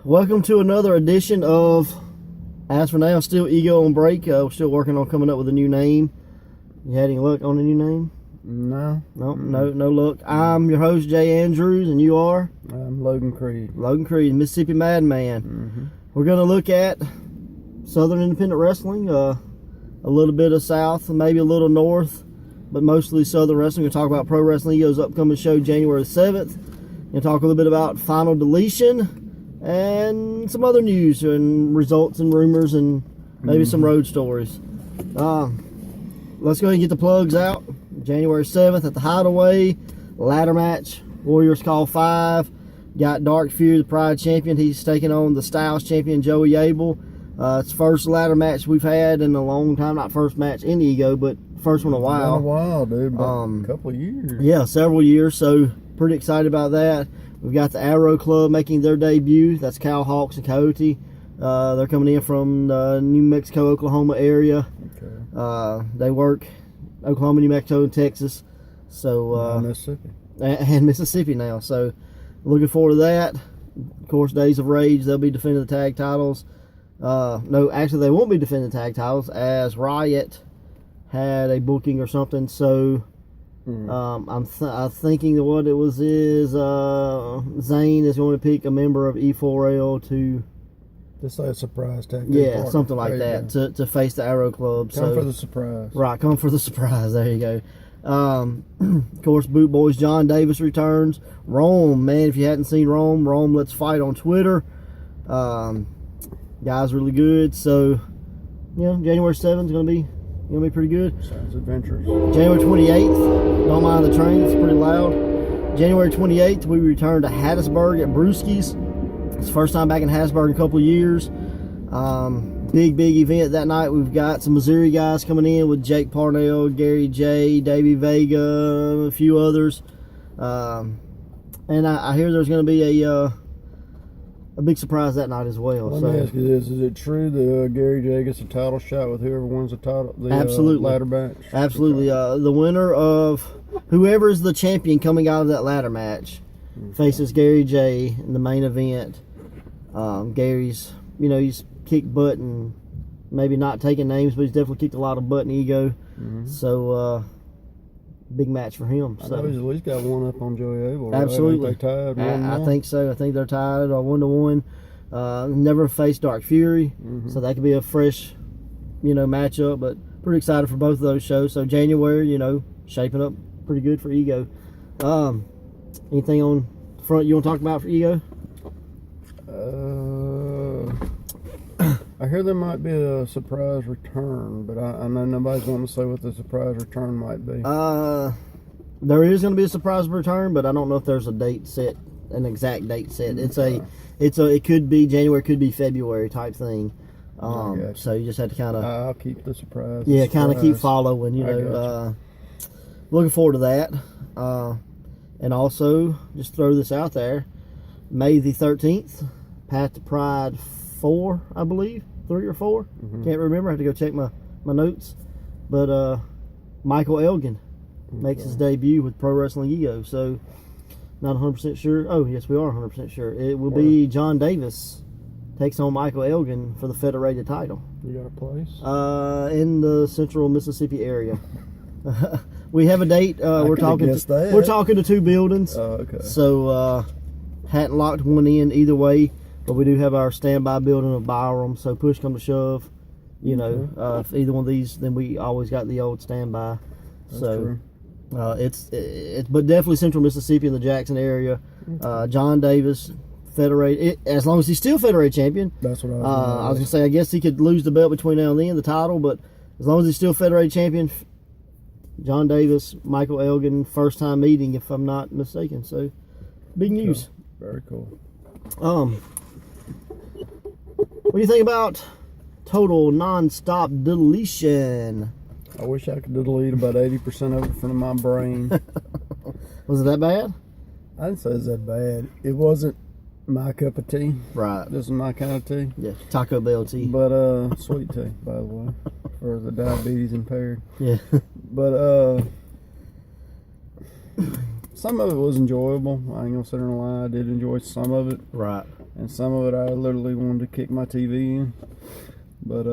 Welcome to another edition of, as for now, still Ego on break. We're still working on coming up with a new name. You had any luck on a new name? No. No luck. I'm your host, Jay Andrews, and you are? I'm Logan Creed. Logan Creed, Mississippi Madman. We're going to look at Southern Independent Wrestling, a little bit of South, maybe a little North, but mostly Southern Wrestling. We're going to talk about Pro Wrestling Ego's upcoming show, January 7th. And talk a little bit about Final Deletion and some other news and results and rumors and maybe some road stories. Let's go ahead and get the plugs out. January 7th at the Hideaway, ladder match, Warriors Call 5. Got Dark Fury, the Pride Champion. He's taking on the Styles Champion, Joey Abel. It's the first ladder match we've had in a long time. Not first match in Ego, but first one in a while. Been a while, dude. A couple of years. Yeah, several years. So pretty excited about that. We've got the Arrow Club making their debut. That's Cal, Hawx, and Coyote. They're coming in from the New Mexico, Oklahoma area. Okay. They work Oklahoma, New Mexico, and Texas. So Mississippi. And Mississippi now. So looking forward to that. Of course, Days of Rage, they'll be defending the tag titles. No, actually, they won't be defending the tag titles as Riot had a booking or something. So I'm thinking that what it was is Zane is going to pick a member of E4L to just like a surprise tag. Yeah, something like that to face the Arrow Club. Come for the surprise. Right, come for the surprise. There you go. Of course, Boot Boys John Davis returns. Rome, man, if you hadn't seen Rome, Let's Fight on Twitter. Guy's really good. So, January 7th is going to be pretty good. Sounds adventurous. January 28th, don't mind the train, it's pretty loud. January 28th, we return to Hattiesburg at Brewski's. It's the first time back in Hattiesburg in a couple of years. Big event that night. We've got some Missouri guys coming in with Jake Parnell, Gary J, Davey Vega, a few others. And I hear there's going to be a big surprise that night as well. Let me ask you this: is it true that Gary J gets a title shot with whoever wins the title? Absolutely, ladder match. Absolutely, the winner of whoever is the champion coming out of that ladder match faces Gary J in the main event. Gary's, he's kicked butt and maybe not taking names, but he's definitely kicked a lot of butt in Ego. So, big match for him. I know he's at least got one up on Joey Abel. Right? Absolutely. They tied 1-1? I think so. I think they're tied 1-1. Never faced Dark Fury, so that could be a fresh, matchup. But pretty excited for both of those shows. So January, shaping up pretty good for Ego. Anything on the front you want to talk about for Ego? I hear there might be a surprise return, but I know nobody's wanting to say what the surprise return might be. There is going to be a surprise return, but I don't know if there's a date set, an exact date set. It could be January, could be February type thing. So you just have to kind of. I'll keep the surprise. Yeah, kind of keep following. Looking forward to that, and also just throw this out there. May the 13th, Path to Pride 4, I believe. 3 or 4. Can't remember. I have to go check my notes. But Michael Elgin makes his debut with Pro Wrestling Ego. So, not 100% sure. Oh, yes, we are 100% sure. It will be John Davis takes on Michael Elgin for the federated title. You got a place? In the central Mississippi area. We have a date. We're talking to 2 buildings. Oh, okay. So, hadn't locked one in either way. But we do have our standby building of Byram, so push come to shove, if either one of these, then we always got the old standby. That's so true. It's but definitely central Mississippi in the Jackson area. John Davis, federated, as long as he's still federated champion. That's what I was gonna say. I guess he could lose the belt between now and then, the title, but as long as he's still federated champion, John Davis, Michael Elgin, first time meeting, if I'm not mistaken. So big news. Very cool. What do you think about total non-stop deletion? I wish I could delete about 80% of it from my brain. Was it that bad? I didn't say it was that bad. It wasn't my cup of tea. Right. This is my kind of tea. Yeah, Taco Bell tea. But sweet tea, by the way, for the diabetes impaired. Yeah. But some of it was enjoyable. I ain't gonna sit there and lie. I did enjoy some of it. Right. and some of it I literally wanted to kick my TV in. But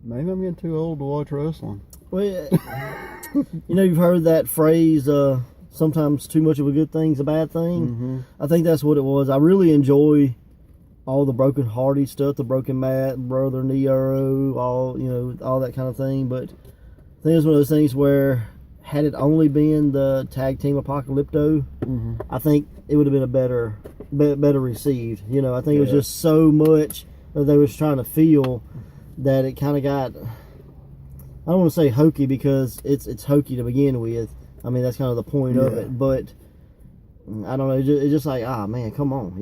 maybe I'm getting too old to watch wrestling. Well, you've heard that phrase, sometimes too much of a good thing's a bad thing. Mm-hmm. I think that's what it was. I really enjoy all the Broken Hardy stuff, the Broken Matt, Brother Nero, all that kind of thing. But I think it's one of those things where, had it only been the tag team Apocalypto, I think it would have been a better received. I think it was just so much that they was trying to feel that it kind of got, I don't want to say hokey, because it's hokey to begin with. I mean, that's kind of the point of it. But I don't know. It's just like, man, come on.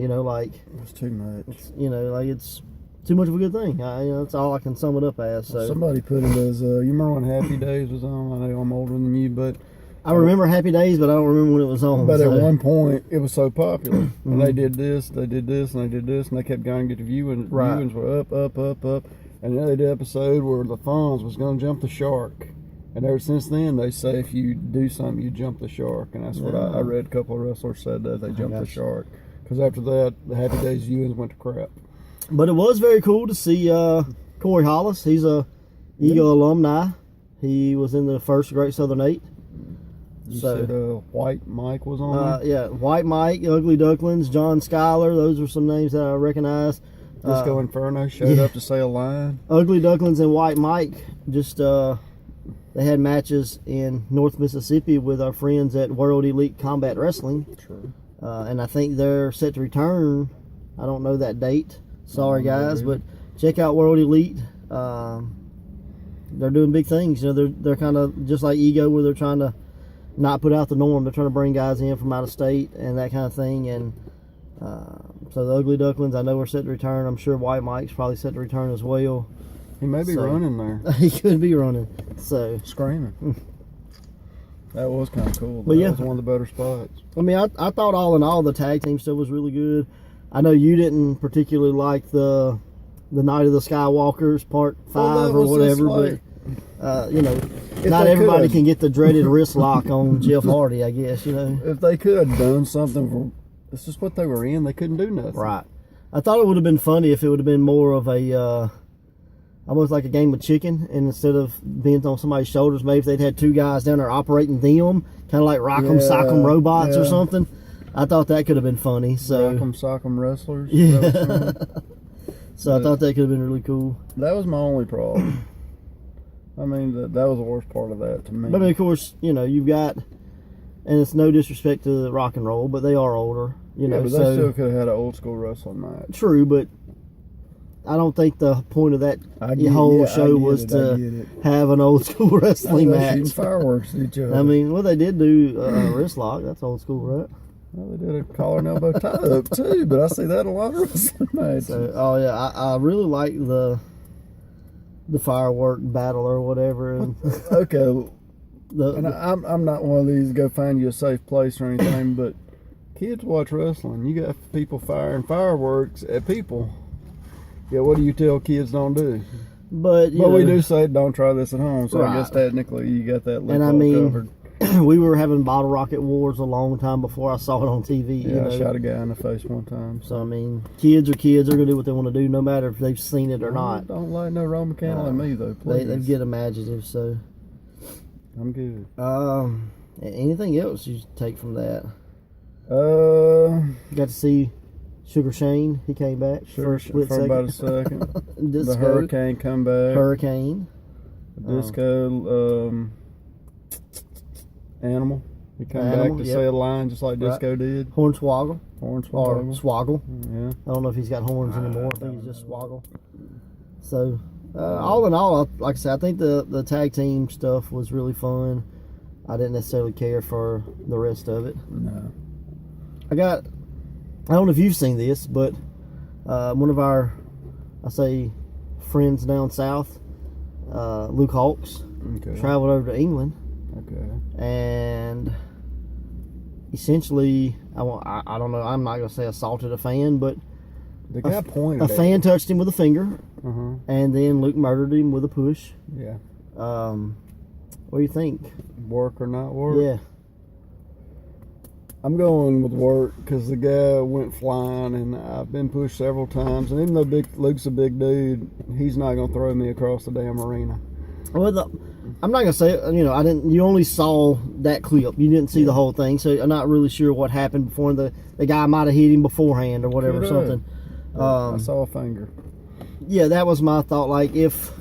It's too much. It's too much of a good thing. That's all I can sum it up as. So somebody put it as, you remember when Happy Days was on? I know I'm older than you, but I remember Happy Days, but I don't remember when it was on. But at one point, it was so popular. And they did this, and they did this, and they kept going to get the viewings. Right. Viewings were up. And then they did an episode where the Fonz was going to jump the shark. And ever since then, they say if you do something, you jump the shark. And that's what I read. A couple of wrestlers said that they jumped the shark. Because after that, the Happy Days viewings went to crap. But it was very cool to see Corey Hollis. He's a Ego alumni. He was in the first Great Southern 8. You said White Mike was on there? Yeah, White Mike, Ugly Ducklings, John Schuyler. Those are some names that I recognize. Disco Inferno showed up to say a line. Ugly Ducklings and White Mike just they had matches in North Mississippi with our friends at World Elite Combat Wrestling. True. And I think they're set to return. I don't know that date. Sorry, guys, but check out World Elite. They're doing big things. They're kind of just like Ego, where they're trying to not put out the norm. They're trying to bring guys in from out of state and that kind of thing. And so the Ugly Ducklings, I know, are set to return. I'm sure White Mike's probably set to return as well. He may be running there. He could be running. So screaming. That was kind of cool. But that was one of the better spots. I mean, I thought all in all the tag team stuff was really good. I know you didn't particularly like the Night of the Skywalkers Part 5 or whatever, but not everybody can get the dreaded wrist lock on Jeff Hardy, I guess. If they could have done something for, this is what they were in. They couldn't do nothing. Right. I thought it would have been funny if it would have been more of a almost like a game of chicken, and instead of being on somebody's shoulders, maybe if they'd had two guys down there operating them, kind of like Rock'em Sock'em robots or something. I thought that could have been funny. So Rock'em Sock'em wrestlers. Yeah. So I thought that could have been really cool. That was my only problem. I mean, that was the worst part of that to me. But I mean, of course, you've got, and it's no disrespect to rock and roll, but they are older. But they still could have had an old school wrestling match. True, but I don't think the point of that whole show was to have an old school wrestling match. Shooting fireworks at each other. I mean, well, they did do wrist lock. That's old school, right? Well, they did a collar and elbow tie up too, but I see that in a lot of wrestling matches. So, I really like the firework battle or whatever. And okay, and I'm not one of these go find you a safe place or anything, but kids watch wrestling. You got people firing fireworks at people. Yeah, what do you tell kids don't do? But we do say don't try this at home, so I guess technically you got that loophole covered. We were having bottle rocket wars a long time before I saw it on TV. Yeah, I shot a guy in the face one time. So I mean, kids are kids. They're gonna do what they want to do, no matter if they've seen it or not. Don't like no Roman candle in me though, please. They get imaginative, so I'm good. Anything else you take from that? Got to see Sugar Shane. He came back for a split second. About a second. Disco, the Hurricane come back. Hurricane. Disco. Animal. He come back to say a line just like Disco did. Hornswoggle. Or Swoggle. Yeah. I don't know if he's got horns anymore. I think he's just Swoggle. So, all in all, like I said, I think the tag team stuff was really fun. I didn't necessarily care for the rest of it. No. I don't know if you've seen this, but one of our, friends down south, Luke Hawx, traveled over to England. Okay. And essentially, I don't know, I'm not going to say assaulted a fan, but the guy pointed a fan touched him with a finger, and then Luke murdered him with a push. Yeah. What do you think? Work or not work? Yeah. I'm going with work because the guy went flying, and I've been pushed several times. And even though Luke's a big dude, he's not going to throw me across the damn arena. Well, I'm not gonna say, I didn't. You only saw that clip. You didn't see the whole thing, so I'm not really sure what happened before. The guy might have hit him beforehand or whatever, or something. I saw a finger. Yeah, that was my thought. Like if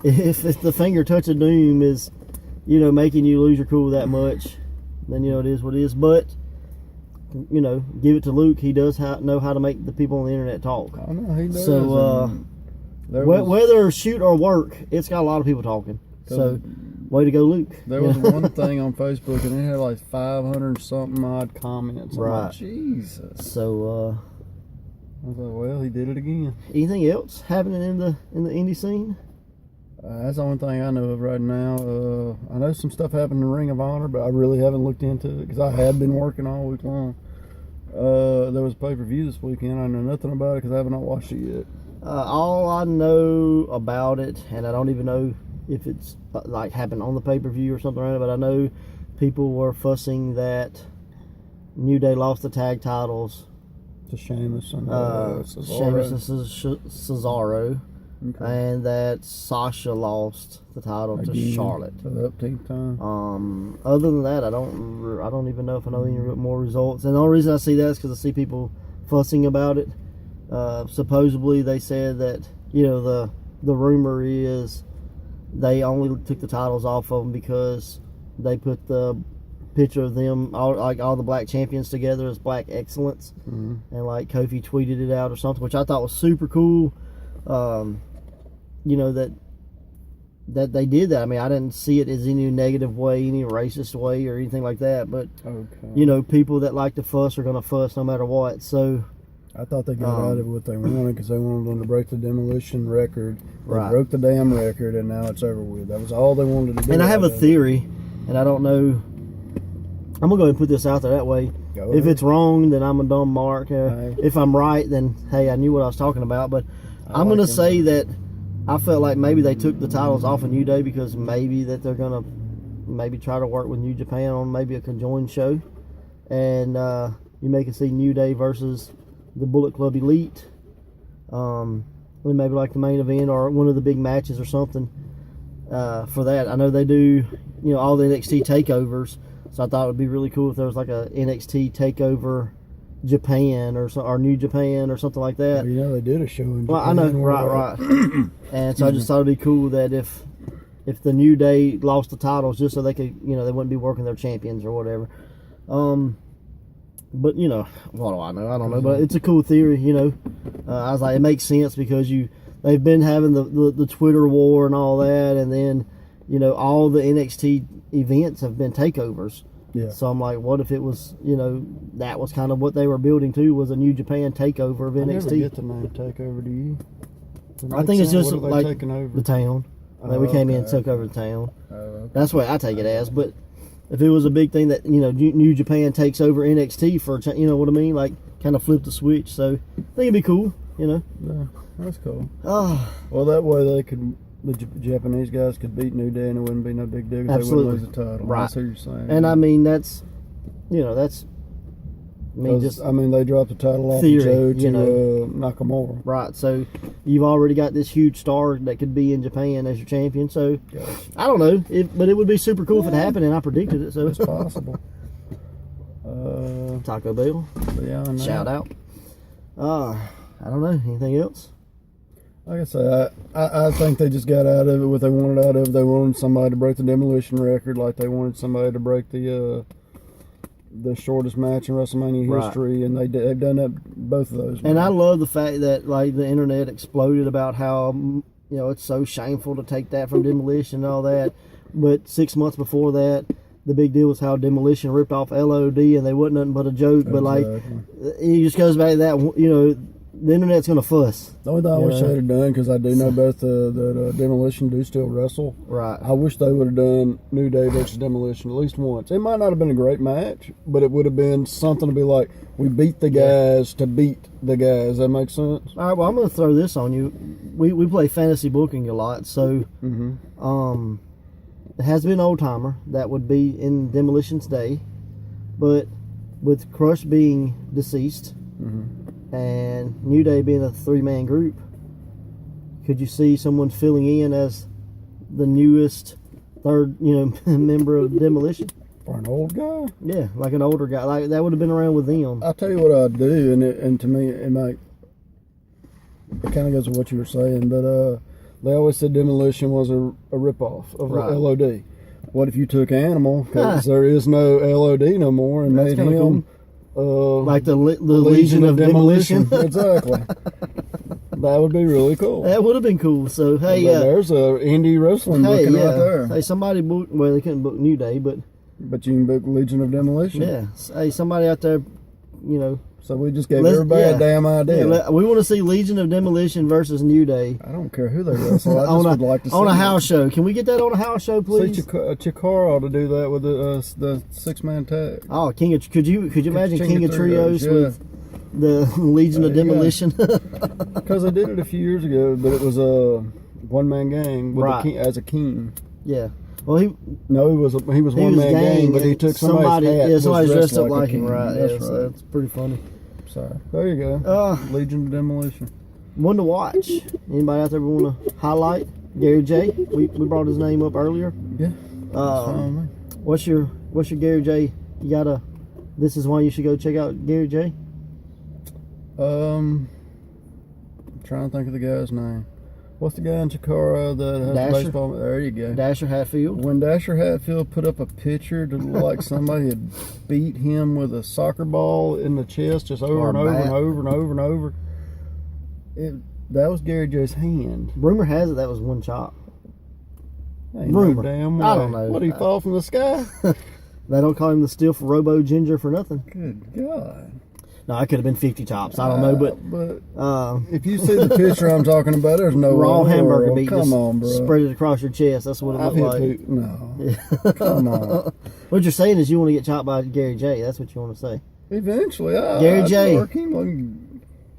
the finger touch of doom is, making you lose your cool that much, then it is what it is. But give it to Luke. He does know how to make the people on the internet talk. I know he does. So whether shoot or work, it's got a lot of people talking. So, way to go, Luke. There was one thing on Facebook, and it had like 500 something odd comments. Right. Like, Jesus. So, I was like, well, he did it again. Anything else happening in the indie scene? That's the only thing I know of right now. I know some stuff happened in Ring of Honor, but I really haven't looked into it because I have been working all week long. There was a pay-per-view this weekend. I know nothing about it because I have not watched it yet. All I know about it, and I don't even know if it's like happened on the pay-per-view or something like that, but I know people were fussing that New Day lost the tag titles to Sheamus and Cesaro, okay. And that Sasha lost the title to Charlotte for the uptake time. Other than that, I don't even know if I know any more results. And the only reason I see that is because I see people fussing about it. Supposedly they said that the rumor is they only took the titles off of them because they put the picture of them all the black champions together as Black Excellence, and like Kofi tweeted it out or something, which I thought was super cool. That they did that. I mean, I didn't see it as any negative way, any racist way or anything like that, but people that like to fuss are going to fuss no matter what. So I thought they got out of what they wanted because they wanted them to break the demolition record. They right. broke the damn record, and now it's over with. That was all they wanted to do. And I have a theory, and I don't know. I'm going to go ahead and put this out there that way. If it's wrong, then I'm a dumb mark. If I'm right, then, hey, I knew what I was talking about. But I'm going to say that I felt like maybe they took the titles off of New Day because maybe that they're going to maybe try to work with New Japan on maybe a conjoined show. And you may can see New Day versus the Bullet Club Elite, maybe like the main event or one of the big matches or something for that. I know they do, all the NXT takeovers, so I thought it would be really cool if there was like a NXT takeover Japan or New Japan or something like that. Well, they did a show in Japan. Well, I know, right. And so I just thought it'd be cool that if the New Day lost the titles just so they could, they wouldn't be working their champions or whatever. But what do I know? I don't know. But it's a cool theory. I was like, it makes sense because they've been having the Twitter war and all that, and then all the NXT events have been takeovers. Yeah. So I'm like, what if it was that was kind of what they were building to, was a New Japan takeover of NXT. I never get the name takeover. Do you? I think it's just like over? the town. Like we came in and took over the town. Okay. That's the way I take it as. But if it was a big thing that New Japan takes over NXT for what I mean, like kind of flip the switch. So I think it'd be cool. Yeah, that's cool. Well, that way the Japanese guys could beat New Day and it wouldn't be no big deal because they wouldn't lose the title. Right. That's what you're saying. And I mean that's they dropped the title off theory, Joe to Nakamura. Right. So you've already got this huge star that could be in Japan as your champion. So I don't know, but it would be super cool if it happened, and I predicted it. So it's possible. Taco Bell. Yeah, I know. Shout out. I don't know. Anything else? Like I say, I think they just got out of it what they wanted out of it. They wanted somebody to break the demolition record, like they wanted somebody to break the shortest match in WrestleMania history, and they've done that both of those. And I love the fact that like the internet exploded about how it's so shameful to take that from Demolition and all that. But 6 months before that, the big deal was how Demolition ripped off LOD, and they wasn't nothing but a joke. But like, it just goes back to that the internet's gonna fuss. The only thing I wish they'd have done, because I do know both that Demolition do still wrestle. Right. I wish they would have done New Day versus Demolition at least once. It might not have been a great match, but it would have been something to be like, we beat the guys to beat the guys. That makes sense? All right. Well, I'm gonna throw this on you. We play fantasy booking a lot, so it has been Old Timer that would be in Demolition's day, but with Crush being deceased and New Day being a 3-man group, could you see someone filling in as the newest third, member of Demolition? For an old guy? Yeah, like an older guy. Like that would have been around with them. I'll tell you what I'd do, and to me, it kind of goes with what you were saying, but they always said Demolition was a ripoff of LOD. What if you took Animal, because there is no LOD no more, and made him like the Legion of Demolition? Exactly. That would be really cool. That would have been cool. So, hey, there's a indie wrestling booking right there. Hey, somebody booked, well, they couldn't book New Day, but you can book Legion of Demolition. Yeah. Hey, somebody out there, So we just gave everybody a damn idea. Yeah, we want to see Legion of Demolition versus New Day. I don't care who they wrestle. I just would like to see on a house show. Can we get that on a house show, please? See, Chikara ought to do that with the 6-man tag. Oh, could you imagine King of Trios with the Legion of Demolition? Because they did it a few years ago, but it was a 1-man gang with as a king. Yeah. Well, he was 1-man gang, but he took somebody's hat. Yeah, somebody's dressed up like him, right? That's right. So that's pretty funny. Sorry. There you go. Legion of Demolition. One to watch. Anybody out there want to highlight? Gary J. We brought his name up earlier. Yeah. What's your Gary J? You gotta. This is why you should go check out Gary J. I'm trying to think of the guy's name. What's the guy in Chikara that has Dasher? baseball? There you go. Dasher Hatfield. When Dasher Hatfield put up a picture to look like somebody had beat him with a soccer ball in the chest just over and over and over and over and over, that was Gary J's hand. Rumor has it that was one chop. Ain't rumor. No damn way. I don't know. What, did he fall from the sky? They don't call him the Stiff Robo Ginger for nothing. Good God. No, I could have been 50 chops. I don't know, but if you see the picture I'm talking about, there's no raw hamburger meat. Come on, bro. Spread it across your chest. That's what it looked like. No. Yeah. Come on. What you're saying is you want to get chopped by Gary J. That's what you want to say. Eventually, Gary J.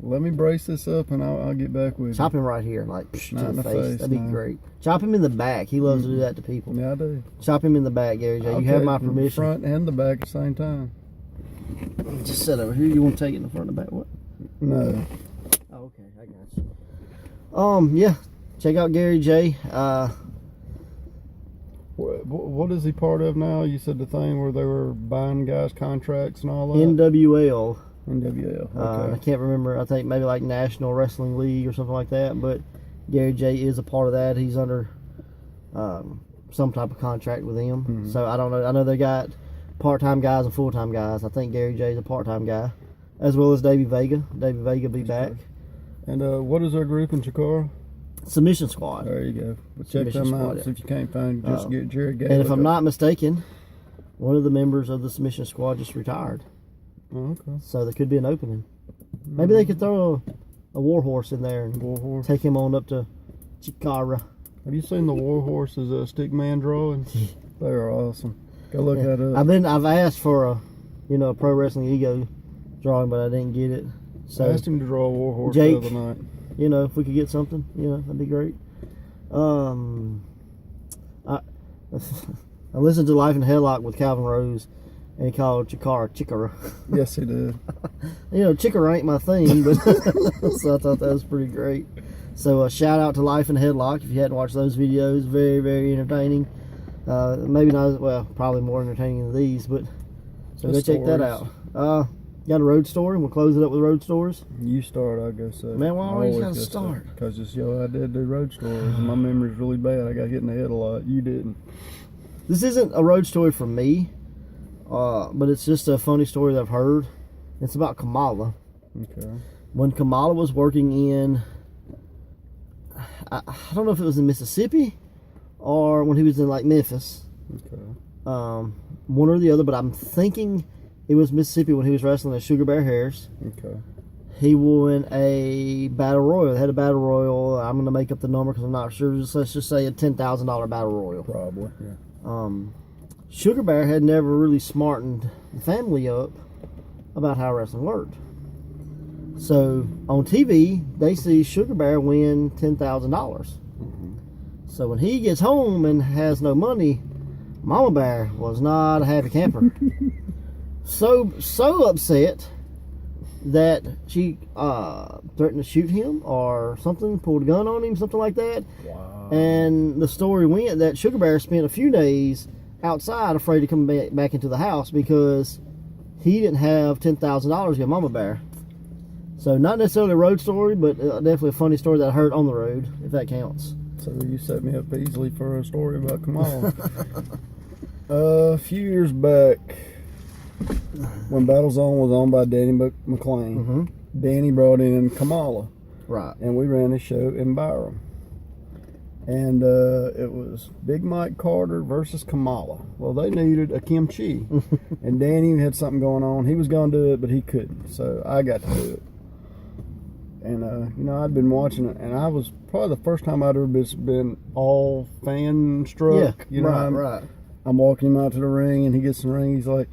Let me brace this up, and I'll get back with you. Chop him right here, like to the face. That'd be great. Chop him in the back. He loves to do that to people. Yeah, I do. Chop him in the back, Gary J. You have my permission. The front and the back at the same time. Just sit over here. You want to take it in the front and the back? What? No. Oh, okay. I got you. Yeah. Check out Gary J. What is he part of now? You said the thing where they were buying guys' contracts and all that? NWL. Okay. I can't remember. I think maybe like National Wrestling League or something like that. But Gary J is a part of that. He's under some type of contract with them. Mm-hmm. So I don't know. I know they got part-time guys and full-time guys. I think Gary J is a part-time guy, as well as Davey Vega. Davey Vega be back. And what is our group in Chikara? Submission Squad. There you go. Check them out. Yeah. So if you can't find, just get Jared Gale. And if I'm not mistaken, one of the members of the Submission Squad just retired. Oh, okay. So there could be an opening. Maybe they could throw a Warhorse in there and take him on up to Chikara. Have you seen the Warhorse's Stickman drawings? They are awesome. Go look that up. I've asked for a Pro Wrestling Ego drawing, but I didn't get it. So I asked him to draw a Warhorse Jake, the other night. If we could get something, that'd be great. I listened to Life in Headlock with Calvin Rose, and he called Chikara. Yes, he did. Chikara ain't my thing, but so I thought that was pretty great. So shout out to Life in Headlock if you hadn't watched those videos. Very, very entertaining. Maybe not, probably more entertaining than these, but so go check that out. Got a road story, and we'll close it up with road stories. You start, I'll go second. Man, why always got to start? Because it's I did do road stories, and my memory's really bad. I got hit in the head a lot. You didn't. This isn't a road story for me, but it's just a funny story that I've heard. It's about Kamala. Okay. When Kamala was working in, I don't know if it was in Mississippi or when he was in like Memphis. Okay. One or the other, but I'm thinking it was Mississippi when he was wrestling at Sugar Bear Harris. Okay. He won a battle royal. They had a battle royal. I'm going to make up the number because I'm not sure. Let's just say a $10,000 battle royal. Probably, yeah. Sugar Bear had never really smartened the family up about how wrestling worked. So on TV, they see Sugar Bear win $10,000. Mm-hmm. So when he gets home and has no money, Mama Bear was not a happy camper. so upset that she threatened to shoot him or something, pulled a gun on him, something like that. Wow. And the story went that Sugar Bear spent a few days outside afraid to come back into the house because he didn't have $10,000 to give Mama Bear. So not necessarily a road story, but definitely a funny story that I heard on the road, if that counts. So you set me up easily for a story about Kamala. A few years back, when Battle Zone was owned by Danny McClain, Danny brought in Kamala. Right. And we ran a show in Byram. And it was Big Mike Carter versus Kamala. Well, they needed a kimchi. And Danny had something going on. He was going to do it, but he couldn't. So I got to do it. And, I'd been watching it. And I was probably the first time I'd ever been all fan struck. Yeah, right. I'm walking him out to the ring, and he gets in the ring.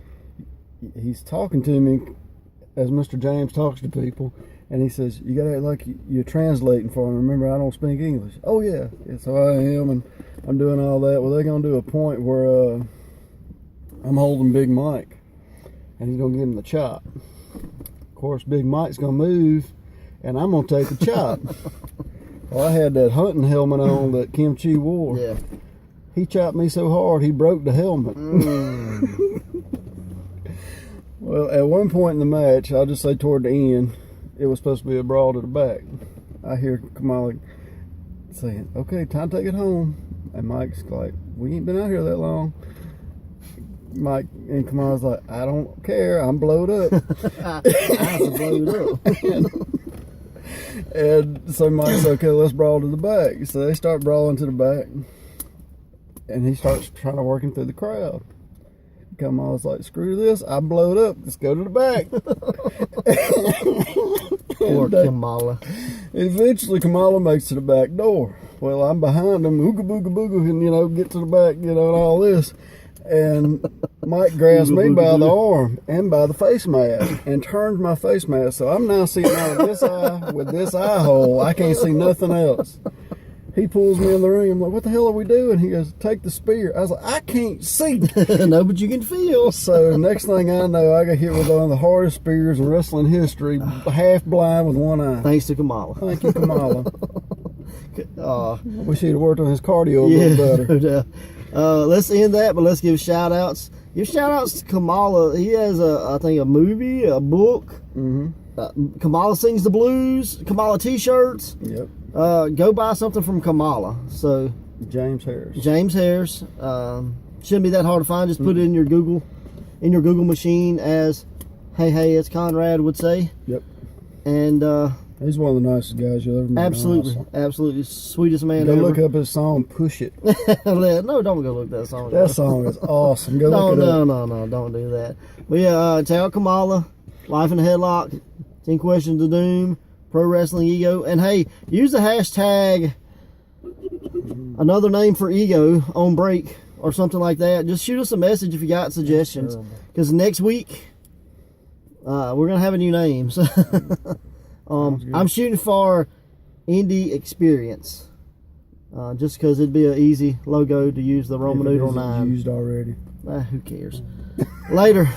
He's talking to me as Mr. James talks to people. And he says, you got to act like you're translating for him. Remember, I don't speak English. Oh, yeah. So I am, and I'm doing all that. Well, they're going to do a point where I'm holding Big Mike, and he's going to give him the chop. Of course, Big Mike's going to move, and I'm going to take the chop. Well, I had that hunting helmet on that Kimchi wore. Yeah. He chopped me so hard, he broke the helmet. Well, at one point in the match, I'll just say toward the end, it was supposed to be a brawl to the back. I hear Kamala saying, okay, time to take it home. And Mike's like, we ain't been out here that long. Mike and Kamala's like, I don't care, I'm blowed up. I'm blowed up. And so Mike's okay, let's brawl to the back. So they start brawling to the back. And he starts trying to work him through the crowd. Kamala's like, screw this, I'm blowed up, let's go to the back. Poor Kamala. Eventually Kamala makes to the back door. Well, I'm behind him, ooga booga booga, and get to the back, and all this. And Mike grabs me by the arm and by the face mask and turns my face mask. So I'm now seeing out of this eye with this eye hole. I can't see nothing else. He pulls me in the ring. I'm like, what the hell are we doing? He goes, take the spear. I was like, I can't see. No, but you can feel. So next thing I know, I got hit with one of the hardest spears in wrestling history, half blind with one eye. Thanks to Kamala. Thank you, Kamala. Wish he'd worked on his cardio a little better. Let's end that, but let's give shout outs. Give shout outs to Kamala. He has I think a movie, a book. Kamala Sings the Blues, Kamala t-shirts. Yep. Go buy something from Kamala. So James Harris. Shouldn't be that hard to find. Just put it in your Google machine as hey, as Conrad would say. Yep. And he's one of the nicest guys you'll ever meet. Absolutely sweetest man go ever. Look up his song, Push It. No, don't go look that song. That song is awesome. Go look it up. No, don't do that. But yeah, tell Kamala, Life in a Headlock, 10 Questions of Doom, Pro Wrestling Ego, and hey, use the hashtag another name for Ego on break or something like that. Just shoot us a message if you got suggestions, because next week we're gonna have a new name. So I'm shooting for Indie Experience, just because it'd be an easy logo to use the Roman numeral 9. Used already. Who cares? Later.